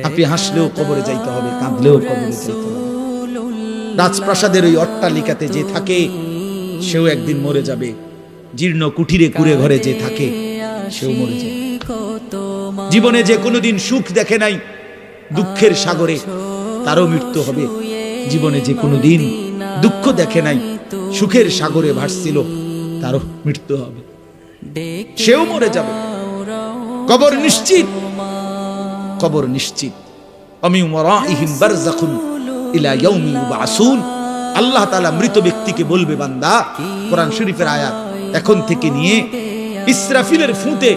আপনি হাসলেও কবরে যাইতে হবে, কাঁদলেও কবরে যাইতে হবে। রাজপ্রাসাদের ওই অট্টালিকাতে যে থাকে সেও একদিন মরে যাবে, জীর্ণ কুঠিরে কুড়ে ঘরে যে থাকে সেও মরে যাবে। জীবনে যে কোনোদিন সুখ দেখে নাই, দুঃখের সাগরে তারও মৃত্যু হবে। জীবনে যে কোনোদিন দুঃখ দেখে নাই, সুখের সাগরে ভাসছিল, তারও মৃত্যু হবে, সেও মরে যাবে। কবর নিশ্চিত, কবর নিশ্চিত। অমিন ওয়ারাইহিম বারযাখুন ইলা ইয়াউমি ইউবআসুন। আল্লাহ তাআলা মৃত ব্যক্তিকে বলবে, বান্দা, কোরআন শরীফের আয়াত, এখন থেকে নিয়ে ইসরাফিলের ফুঁতে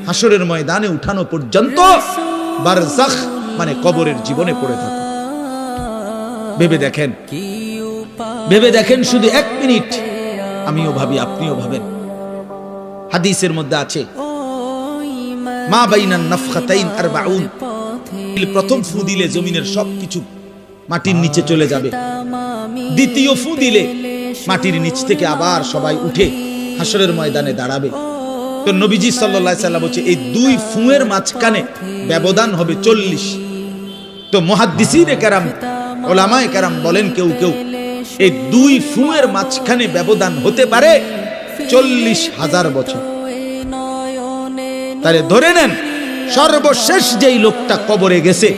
হাসরের ময়দানে উঠানো পর্যন্ত বারযাখ মানে কবরের জীবনে পড়ে থাকো। ভেবে দেখেন, ভেবে দেখেন, শুধু 1 মিনিট। আমিও ভাবি, আপনিও ভাবেন। হাদিসের মধ্যে আছে, মা বাইনান নাফখাতাইন 40, প্রথম ফু দিলে জমিনের সবকিছু মাটির নিচে চলে যাবে। দ্বিতীয় ফু দিলে মাটির নিচ থেকে আবার সবাই উঠে হাসরের ময়দানে দাঁড়াবে। তো নবীজি সাল্লাল্লাহু আলাইহি সাল্লাম বলছে, এই 2 ফুঁয়ের মাঝখানে ব্যবধান হবে 40। তো মুহাদ্দিসিনে কেরাম, উলামায়ে কেরাম বলেন, কেউ কেউ এই 2 ফুঁয়ের মাঝখানে ব্যবধান হতে পারে 40,000 বছর। তাহলে ধরে নেন, সর্বশেষ যেই লোকটা কবরে গেছে,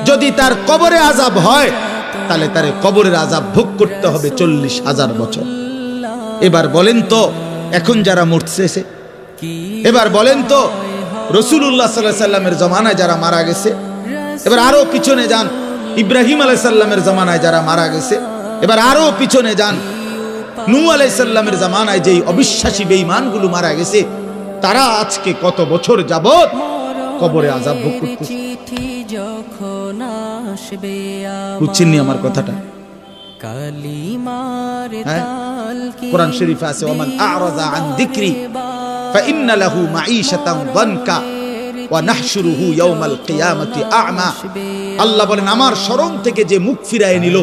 যদি তার কবরে আযাব হয়, তাহলে তার কবরের আযাব ভোগ করতে হবে 40,000 বছর। এবার বলেন তো, এখন যারা মরতেছে, এবার বলেন তো রাসূলুল্লাহ সাল্লাল্লাহু আলাইহি সাল্লামের জামানায় যারা মারা গেছে, এবার আরো পিছনে যান, ইব্রাহিম আলাইহিস সালামের জামানায় যারা মারা গেছে, এবার আরো পিছনে যান, নূহ আলাইহিস সালামের জামানায় যেই অবিশ্বাসী বেঈমানগুলো মারা গেছে, তারা আজকে কত বছর যাবত কবরে আযাব ভোগ করতেছে। বুঝছেননি আমার কথাটা? কোরআন শরীফে আছে, ওমান আ'রাযা আন যিকরি ফাইন্না লাহু মাঈশাতান দানকা ওয়া নাহশুরুহু ইয়াওমাল কিয়ামাতি আ'মা। আল্লাহ বলেন, আমার শরণ থেকে যে মুখ ফিরায় নিল,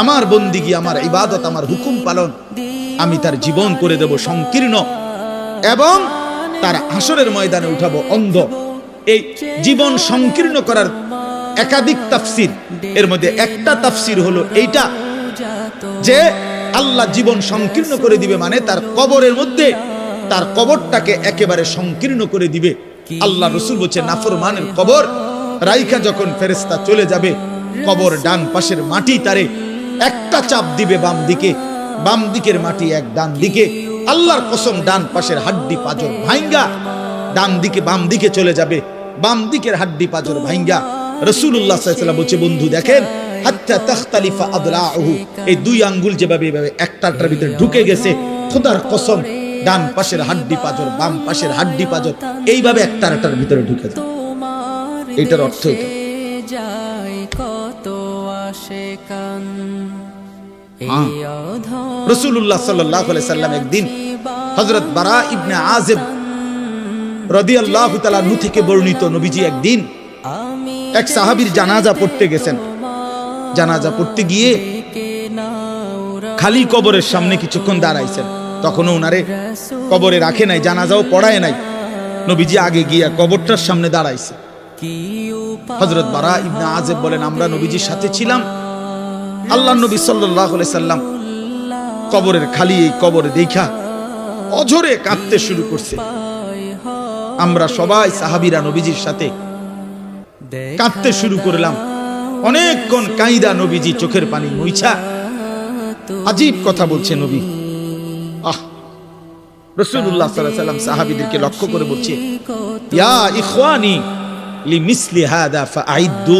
আমার বন্দিগি, আমার ইবাদত, আমার হুকুম পালন, আমি তার জীবন করে দেব সংকীর্ণ, এবং তার হাসরের ময়দানে উঠাবো অন্ধ। এই জীবন সংকীর্ণ করার একাধিক তাফসীর, এর মধ্যে একটা তাফসীর হলো এইটা, যে আল্লাহ জীবন সংকীর্ণ করে দিবে মানে তার কবরের মধ্যে তার কবরটাকে একেবারে সংকীর্ণ করে দিবে। আল্লাহ রাসূল বলছে, নাফরমানের কবর রাইখা যখন ফেরেশতা চলে যাবে, কবর ডান পাশের মাটি তারে একটা চাপ দিবে বাম দিকে, বাম দিকের মাটি এক ডান দিকে। আল্লাহর কসম, ডান পাশের হাড্ডি পাঁজর ভাঙ্গা ডান দিকে বাম দিকে চলে যাবে, বাম দিকের হাড্ডি পাঁজর ভাঙ্গা। রাসূলুল্লাহ সাল্লাল্লাহু আলাইহি ওয়াসাল্লাম বলছে, বন্ধু দেখেন, হাত্তা তাখতালিফা আদলাউহু, এই 2 আঙ্গুল যেভাবে এভাবে একটার ভিতরে ঢুকে গেছে, খোদার কসম, ডান পাশের হাড্ডি পাঁজর, বাম পাশের হাড্ডি পাঁজর এইভাবে একটার ভিতরে ঢুকে যায়। এটার অর্থ এটা। রাসূলুল্লাহ সাল্লাল্লাহু আলাইহি সাল্লাম একদিন হযরত বারা ইবনে আযিব রাদিয়াল্লাহু তাআলা আনহু থেকে বর্ণিত, নবীজি একদিন এক সাহাবীর জানাজা পড়তে গেছেন। জানাজা পড়তে গিয়ে খালি কবরের সামনে কিছুক্ষণ দাঁড়াইছেন। তখনও উনারে কবরে রাখে নাই, জানাজাও পড়ায় নাই। নবীজি আগে গিয়া কবরটার সামনে দাঁড়াইছে। হযরত বারা ইবনে আযিব বলেন, আমরা নবীজির সাথে ছিলাম। আল্লাহর নবী সাল্লাল্লাহু আলাইহি সাল্লাম কবরের খালি এই কবরে দেখা অঝরে কাঁদতে শুরু করছে। আমরা সবাই সাহাবীরা নবীজির সাথে কাঁদতে শুরু করলাম। অনেকক্ষণ কাইদা নবীজি চোখের পানি মুইছা আজীব কথা বলছে নবী। রাসূলুল্লাহ সাল্লাল্লাহু আলাইহি সাল্লাম সাহাবীদেরকে লক্ষ্য করে বলছে, ইয়া ইখওয়ানি লিমিসলি হাদা ফাআইদ্দু,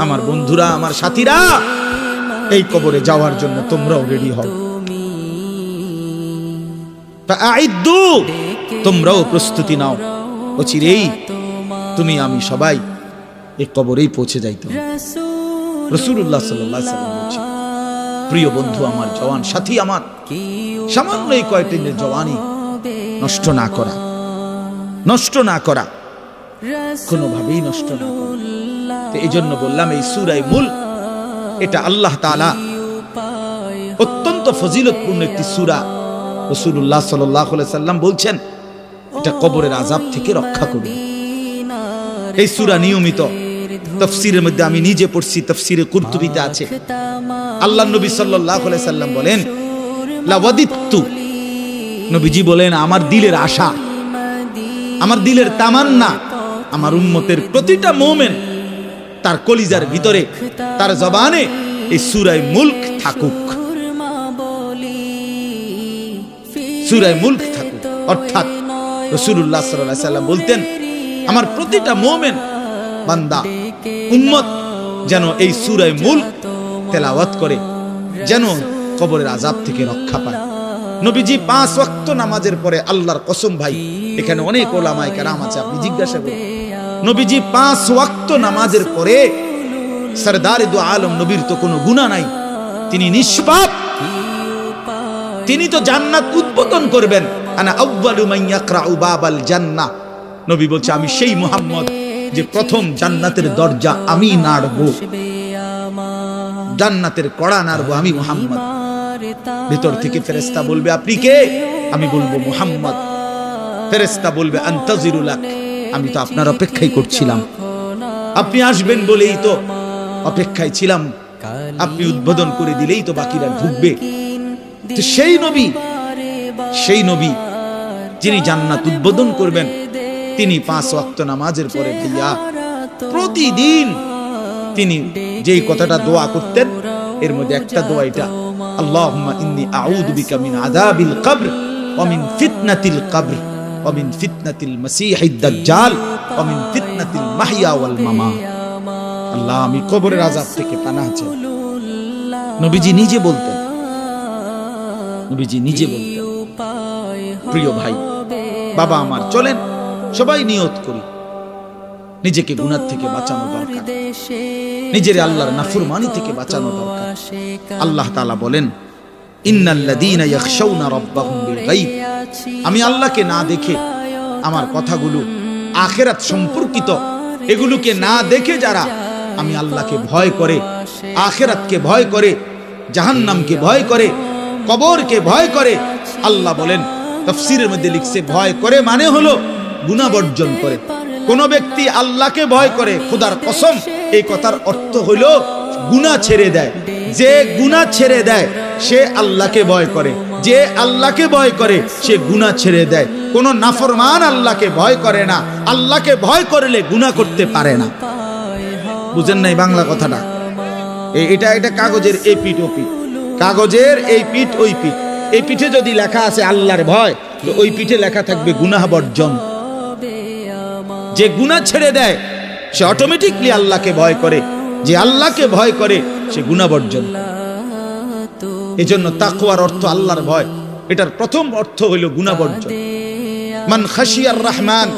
আমার বন্ধুরা, আমার সাথীরা, এই কবরে যাওয়ার জন্য তোমরাও রেডি হও। ফাআইদ্দু, তোমরাও প্রস্তুতি নাও। অচিরেই তুমি আমি সবাই এই কবরেই পৌঁছে যাইতে হবে। রাসূলুল্লাহ সাল্লাল্লাহু আলাইহি সাল্লাম বলছে, প্রিয় বন্ধু আমার, জওয়ান সাথী আমার, সামান্য এই কয়েকটা দিনের জওয়ানি নষ্ট না করা, নষ্ট না করা, কোনোভাবেই নষ্ট না করা। তো এই জন্য বললাম, এই সূরা মুলক, এটা আল্লাহ তাআলা অত্যন্ত ফজিলতপূর্ণ একটি সূরা। রাসূলুল্লাহ সাল্লাল্লাহু আলাইহি সাল্লাম বলছেন, এটা কবরের আযাব থেকে রক্ষা করবে। এই সূরা নিয়মিত তাফসীরের মধ্যে আমি নিজে পড়ছি, তাফসীরে কুরতুবীতে আছে। আল্লাহর নবী সাল্লাল্লাহু আলাইহি সাল্লাম বলেন, লাওয়াদিতু, নবীজি বলেন আমার দিলের আশা, আমার দিলের তামান্না, আমার উম্মতের প্রতিটা মুমিন তার কলিজার ভিতরে, তার জবানে এই সূরা মুলক থাকুক, সূরা মুলক থাকুক। অর্থাৎ রাসূলুল্লাহ সাল্লাল্লাহু আলাইহি সাল্লাম বলতেন আমার প্রতিটা মুমিন বান্দা উম্মত যেন এই সূরা মুলক তেলাওয়াত করে, যেন কবরের আযাব থেকে রক্ষা পায়। নবীজি 5 ওয়াক্ত নামাজের পরে, আল্লাহর কসম ভাই, এখানে অনেক ওলামায়ে কেরাম আছে, আপনি জিজ্ঞাসা করুন, নবীজি 5 ওয়াক্ত নামাজের পরে, সরদারে দু আলম নবীর তো কোনো গুনাহ নাই, তিনি নিষ্পাপ, তিনি তো জান্নাত উদ্বোধন করবেন। আনা আউয়ালু মান ইয়াকরাউ বাবাল জান্নাহ, নবী বলছে আমি সেই মুহাম্মদ যে প্রথম জান্নাতের দরজা আমি নাড়বো, জান্নাতের কড়া নাড়বো আমি মুহাম্মদ। ভিতর থেকে ফেরেশতা বলবে আপনি কে? আমি বলবো মুহাম্মদ। ফেরেশতা বলবে আনতাজিরুলাক, আমি তো আপনার অপেক্ষাই করছিলাম, আপনি আসবেন বলেই তো অপেক্ষায় ছিলাম, আপনি উদ্বোধন করে দিলেই তো বাকিরা ঢুকবে। তো সেই নবী যিনি জান্নাত উদ্বোধন করবেন, তিনি 5 ওয়াক্ত নামাজের পরে ভাইয়া প্রতিদিন তিনি যেই কথাটা দোয়া করতেন, এর মধ্যে একটা দোয়া এটা, আল্লাহুম্মা ইন্নী আউযু বিকা মিন আযাবিল কবর ওয়া মিন ফিতনাতিল কবর ওয়া মিন ফিতনাতিল মাসীহিদ দাজ্জাল ওয়া মিন ফিতনাতিল মাহইয়া ওয়াল মামাত। আল্লাহ আমি কবরের আযাব থেকে পানাহ চাই। নবীজি নিজে বলতেন, নবীজি নিজে বলতেন। প্রিয় ভাই, বাবা আমার, চলেন সবাই নিয়ত করি, নিজেকে গুনাহ থেকে বাঁচানো দরকার, নিজের আল্লাহর নাফরমানি থেকে বাঁচানো দরকার। আল্লাহ তাআলা বলেন, ইন্নাল্লাযীনা ইয়াখশাউনা রাব্বাহুম বিল গায়ব, আমি আল্লাহকে না দেখে, আমার কথাগুলো আখিরাত সম্পর্কিত, এগুলোকে না দেখে যারা আমি আল্লাহকে ভয় করে, আখিরাতকে ভয় করে, জাহান্নামকে ভয় করে, কবরকে ভয় করে, আল্লাহ বলেন, তাফসীরের মধ্যে লিখছে ভয় করে মানে হলো গুনাহ বর্জন করে। কোন ব্যক্তি আল্লাহকে ভয় করে, খোদার কসম এই কথার অর্থ হলো গুনাহ ছেড়ে দেয়। যে গুনাহ ছেড়ে দেয় সে আল্লাহকে ভয় করে, যে আল্লাহকে ভয় করে সে গুনাহ ছেড়ে দেয়। কোন নাফরমান আল্লাহকে ভয় করে না, আল্লাহকে ভয় করলে গুনাহ করতে পারে না। বুঝেন নাই বাংলা কথাটা? এটা কাগজের এই পিঠ ও পিঠ, কাগজের এই পিঠ ওই পিঠ। এই পিঠে যদি লেখা আছে আল্লাহর ভয়, তো ওই পিঠে লেখা থাকবে গুনাহ বর্জন। যে গুনাহ ছেড়ে দেয় সে অটোমেটিকলি আল্লাহকে ভয় করে, যে আল্লাহকে ভয় করে সে গুনাহ বর্জন। এজন্য তাকওয়ার অর্থ আল্লাহর ভয়, এটার প্রথম অর্থ হইল গুনাহ বর্জন। মান খাশিয়ার রহমান,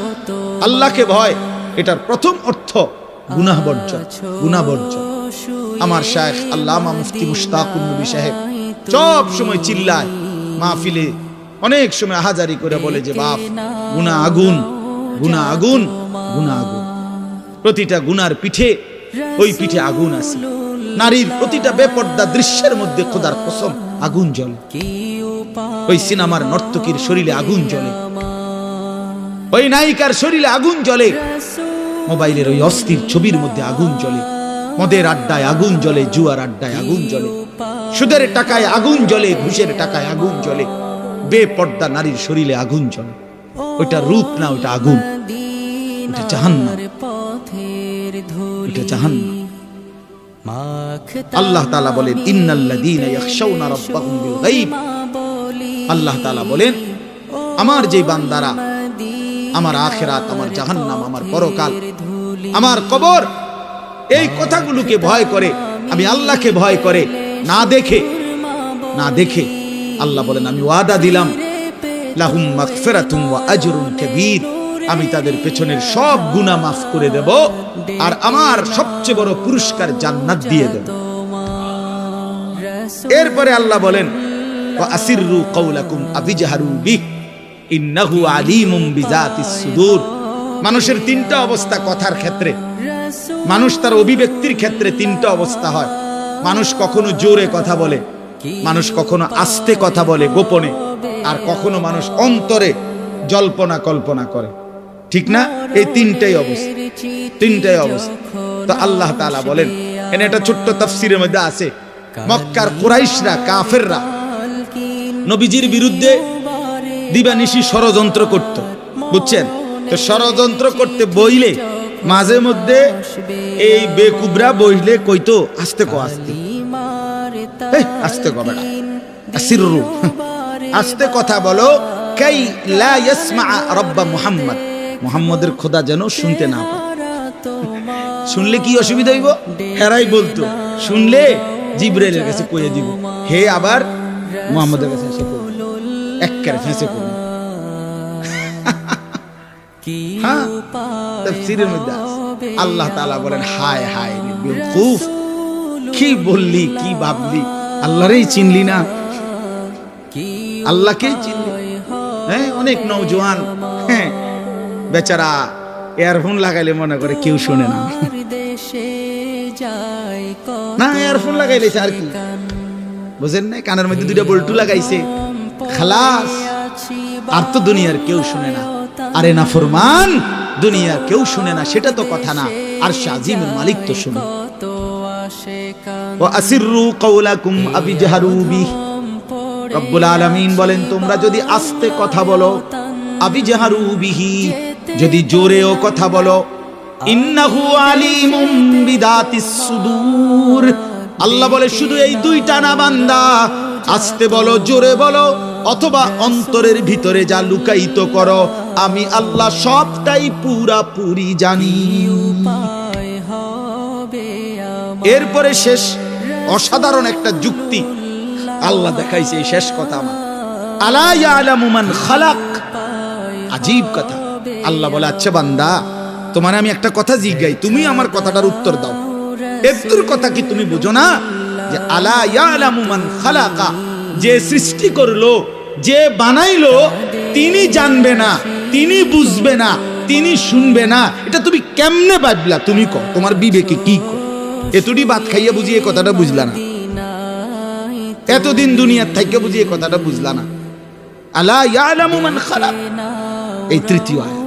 আল্লাহকে ভয়, এটার প্রথম অর্থ গুনাহ বর্জন, গুনাহ বর্জন। আমার শায়েখ আল্লামা মুফতি মুশতাকুন নবী সাহেব সব সময় চিল্লায় মাহফিলে, অনেক সময় আহাজারি করে বলে যে বাপ, গুনাহ আগুন, গুনাহ আগুন, গুনাহ আগুন। প্রতিটা গুনার পিঠে, ওই পিঠে আগুন আছে। নারীর প্রতিটা বেপর্দা দৃশ্যের মধ্যে খোদার কসম আগুন জ্বলে। ওই সিনেমার নর্তকীর শরীরে আগুন জ্বলে, ওই নায়িকার শরীরে আগুন জ্বলে, মোবাইলের ওই অস্থির ছবির মধ্যে আগুন জ্বলে, মদের আড্ডায় আগুন জ্বলে, জুয়ার আড্ডায় আগুন জ্বলে, সুদের টাকায় আগুন জ্বলে, ঘুষের টাকায় আগুন জ্বলে, বেপর্দা নারীর শরীরে আগুন জ্বলে। ওইটা রূপ না, ওইটা আগুন, ওইটা জাহান্নাম, ওইটা জাহান্নাম। আল্লাহ তাআলা বলেন, ইন্নাল্লাযীনা ইয়াখশাউনা রাব্বাহুম বিল গায়ব, আল্লাহ তাআলা বলেন আমার যে বান্দারা আমার আখিরাত, আমার জাহান্নাম, আমার পরকাল, আমার কবর, এই কথাগুলোকে ভয় করে, আমি আল্লাহকে ভয় করে, না দেখে আল্লাহ বলেন আমি ওয়াদা দিলাম, লাহুম মাগফিরাতুম ওয়া আজরুন কাবীর, আমি তাদের পেছনের সব গুনাহ মাফ করে দেব, আর আমার সবচেয়ে বড় পুরস্কার জান্নাত দিয়ে দেব। এরপরে আল্লাহ বলেন, ওয়া আসিররু কাওলাকুম আবিজহারু বিহি ইন্নাহু আলিমুম বিযাতিস সুদূর। মানুষের তিনটা অবস্থা কথার ক্ষেত্রে, মানুষ তার অভিব্যক্তির ক্ষেত্রে তিনটা অবস্থা হয়। মানুষ কখনো জোরে কথা বলে, মানুষ কখনো আস্তে কথা বলে গোপনে, আর কখনো মানুষ অন্তরে জল্পনা কল্পনা করে, ঠিক না? এই তিনটাই অবস্থা, তিনটাই অবস্থা। তো আল্লাহ তাআলা বলেন, এখানে একটা ছোট্ট তাফসীরের মধ্যে আছে, মক্কার কুরাইশরা কাফেররা নবীজির বিরুদ্ধে দিবানিশি ষড়যন্ত্র করত, বুঝছেন? তো ষড়যন্ত্র করতে বইলে মাঝে মধ্যে এই বেকুবরা বইলে কইতো আস্তে কো আস্তে, আস্তে কো বেটা, আসিররু, আস্তে কথা বলো, কাই লা ইয়াসমা রাব্বা মুহাম্মদ, মুহাম্মদের খোদা যেন শুনতে না পায়। শুনলে কি অসুবিধা হইব? হেরাই বলতো শুনলে জিবরাইলের কাছে কইয়ে দিব, হে আবার মুহাম্মদের কাছে এসে কইবে, একবারে ফেঁসে করবে। হ্যাঁ, তাফসীরের মধ্যে আছে। আল্লাহ তাআলা বলেন, হায় হায় রে বেওকুফ, কি বললি, কি ভাবলি, আল্লাহরই চিনলি না, আল্লাহকেই চিনলি। হ্যাঁ, অনেক নওজোয়ান হ্যাঁ বেচারা ইয়ারফোন লাগাইলে মনে করে কেউ শুনে না, না ইয়ারফোন লাগাইলে আর কি বুঝেন না, কানের মধ্যে দুইটা বল্টু লাগাইছে, খালাস, আর তো দুনিয়ার কেউ শুনে না। আরে না ফরমান, দুনিয়ার কেউ শুনে না সেটা তো কথা না, আর শাজিমের মালিক তো শুনে। ওয়া আসিররু কাওলাকুম আবিজহারু বিহি, রব্বুল আলামিন বলেন, তোমরা যদি আস্তে কথা বলো, আবিজহারু বিহি, যদি জোরেও কথা বলো, ইন্নাহু আলিমুম বিদাতিস সুদূর, আল্লাহ বলে শুধু এই দুইটা না বান্দা, আস্তে বলো, জোরে বলো, অথবা অন্তরের ভিতরে যা লুকায়িত করো, আমি আল্লাহ সবটাই পুরাপুরি জানি। এরপরে শেষ অসাধারণ একটা যুক্তি আল্লাহ দেখাইছে, এই শেষ কথা আমার, আলা ইয়ালামু মান খালাক, আজীব কথা। আল্লাহ বলে, আচ্ছা বান্দা, তোমার আমি একটা কথা জিজ্ঞাই, তুমি আমার কথাটার উত্তর দাও। এর কথা কি তুমি বুঝো না যে আলা ইয়ালামু মান খালাকা, যে সৃষ্টি করলো, যে বানাইলো, তিনি জানবে না, তিনি বুঝবে না, তিনি শুনবে না, এটা তুমি কেমনে ভাবলা? তুমি কও, তোমার বিবেকে কি কও? এতটি ভাত খাইয়া বুঝি এই কথাটা বুঝলা না? এতদিন দুনিয়ার থাইকে বুঝি এই কথাটা বুঝলা না? আলা ইয়ালামু মান খালাক, এই তৃতীয় আয়াত।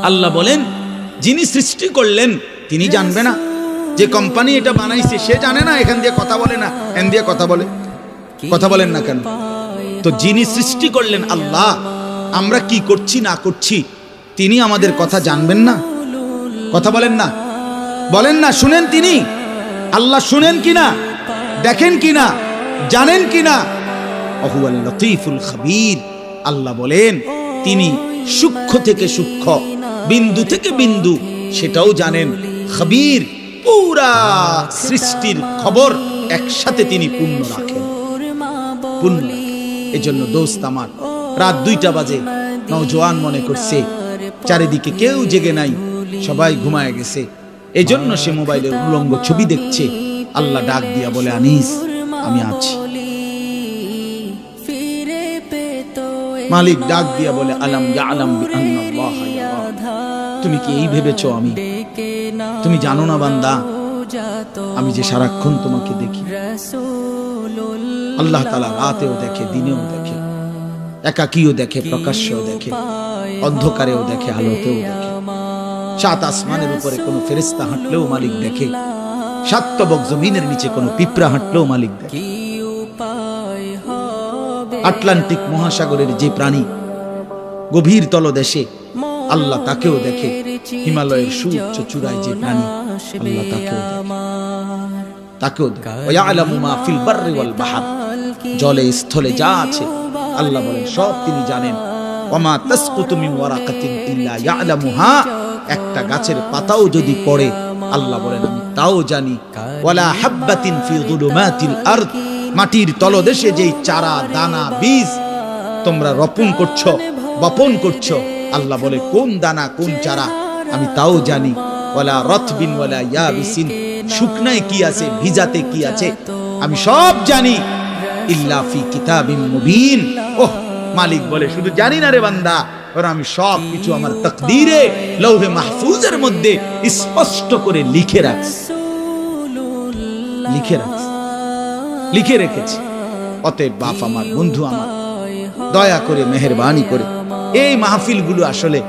আল্লাহ বলেন, যিনি সৃষ্টি করলেন তিনি জানবে না? যে কোম্পানি এটা বানাইছে সে জানে না? এখান দিয়ে কথা বলে না, এখান দিয়ে কথা বলে, কথা বলেন না কেন? তো যিনি সৃষ্টি করলেন আল্লাহ, আমরা কি করছি না করছি তিনি আমাদের কথা জানবেন না? কথা বলেন না, বলেন না, শুনেন তিনি? আল্লাহ শুনেন কিনা, দেখেন কিনা, জানেন কিনা? ওহুয়াল লতীফুল খাবীর, আল্লাহ বলেন তিনি সূক্ষ্ম থেকে সূক্ষ্ম, বিন্দু থেকে বিন্দু সেটাও জানেন। খাবীর, পুরা সৃষ্টির খবর একসাথে তিনি পূর্ণ রাখেন, পূর্ণ রাখেন। এজন্য দোস্ত আমার, রাত 2টা বাজে, নওজোয়ান মনে করছে চারিদিকে কেউ জেগে নাই, সবাই ঘুমায় গেছে, এজন্য সে মোবাইলের উলঙ্গ ছবি দেখছে। আল্লাহ ডাক দিয়া বলে, আনিস আমি আছি। মালিক ডাক দিয়া বলে, আলাম ইয়ালাম বিআন্নাল্লাহ ইয়ারা, তুমি কি এই ভেবেছো আমি, তুমি জানো না বান্দা আমি যে সারাক্ষণ তোমাকে দেখি? আল্লাহ তাআলা রাতেও দেখে, দিনেও দেখে, একাকীও দেখে, প্রকাশ্যও দেখে, অন্ধকারেও দেখে, আলোতেও দেখে। 7 আসমানের উপরে কোনো ফেরেশতা হাঁটলেও মালিক দেখে, 7 তবক জমিনের নিচে কোনো পিঁপড়া হাঁটলেও মালিক দেখে। আটলান্টিক মহাসাগরের যে প্রাণী গভীর তলদেশে, আল্লাহ তাকেও দেখে। হিমালয়ের সুউচ্চ চূড়ায় যে প্রাণী, আল্লাহ তাকেও দেখে। ওয়ায়ালামু মা ফিল বাররি ওয়াল বাহর, জলে স্থলে যা আছে আল্লাহ বলেন সব তিনি জানেন। ওমা তাসকুতু মিন ওয়ারাকাতিন ইল্লা ইয়ালামুহা, একটা গাছের পাতাও যদি পড়ে আল্লাহ বলেন আমি তাও জানি। ওয়ালা হাববাতিন ফি যুলুমাতিল আরদ, মাটির তলদেশে যেই চারা দানা বীজ তোমরা রোপণ করছো, বপন করছো, আল্লাহ বলে কোন দানা কোন চারা আমি তাও জানি। ওয়ালা রাতবিন ওয়ালা ইয়াবিসিন, শুকনায় কি আছে ভিজাতে কি আছে আমি সব জানি। ইল্লা ফি কিতাবিম মুবিন, ওহ মালিক বলে শুধু জানি না রে বান্দা, আর আমি সব কিছু আমার তাকদীরে লৌহে মাহফুজের মধ্যে স্পষ্ট করে লিখে রাখছি, লিখে রাখছি, লিখে রেখেছি। অতএব বাপ আমার, বন্ধু আমার, দয়া করে মেহেরবানি করে এই মাহফিলগুলো আসলে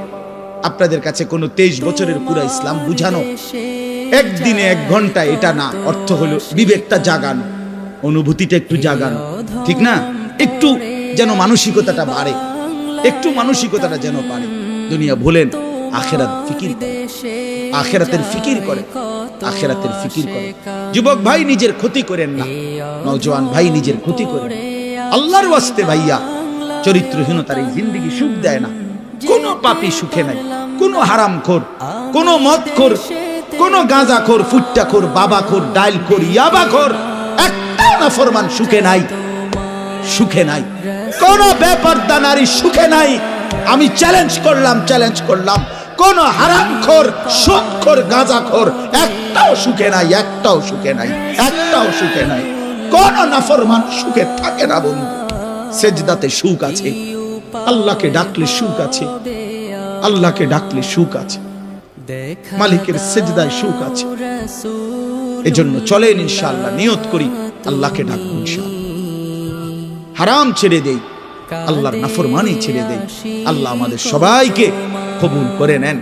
আপনাদের কাছে কোনো 23 বছরের পুরা ইসলাম বুঝানো, একদিনে 1 ঘন্টা, এটা না। অর্থ হলো বিবেকটা জাগানো, অনুভূতিটা একটু জাগানো, ঠিক না? একটু যেন মানসিকতাটা বাড়ে, একটু মানসিকতাটা যেন বাড়ে। দুনিয়া ভুলেন, আখিরাত ফিকির করে, আখিরাতের ফিকির করে, আখিরাতের ফিকির করে। যুবক ভাই, নিজের ক্ষতি করেন না। নওজোয়ান ভাই, নিজের ক্ষতি করেন। আল্লাহর ওয়াস্তে ভাইয়া, চরিত্রহীনতার এই জিন্দেগি সুখ দেয় না। কোনো পাপী সুখে নাই, কোনো হারামখোর, কোনো মদখোর, কোনো গাঁজাখোর, ফুট্টাখোর, বাবাখোর, ডাইলখোর, ইয়াবাখোর, একটা নাফরমান সুখে নাই, সুখে নাই। কোন বেপরদা নারী সুখে নাই। আমি চ্যালেঞ্জ করলাম, কোন হারামখোর, সুদখোর, গাঁজাখোর একটাও সুখে নাই, একটাও সুখে নাই, একটাও সুখে নাই। কোন নাফরমান সুখে থাকে না বন্ধু। সেজদাতে সুখ আছে, আল্লাহকে ডাকলে সুখ আছে, আল্লাহকে ডাকলে সুখ আছে, মালিকের সেজদায় সুখ আছে। এজন্য চলেন ইনশাআল্লাহ, নিয়ত করি আল্লাহকে ডাকবো ইনশাআল্লাহ। হারাম ছেড়ে দেই, আল্লাহর নাফরমানি ছেড়ে দেই। আল্লাহ আমাদের সবাইকে কবুল করে নেন।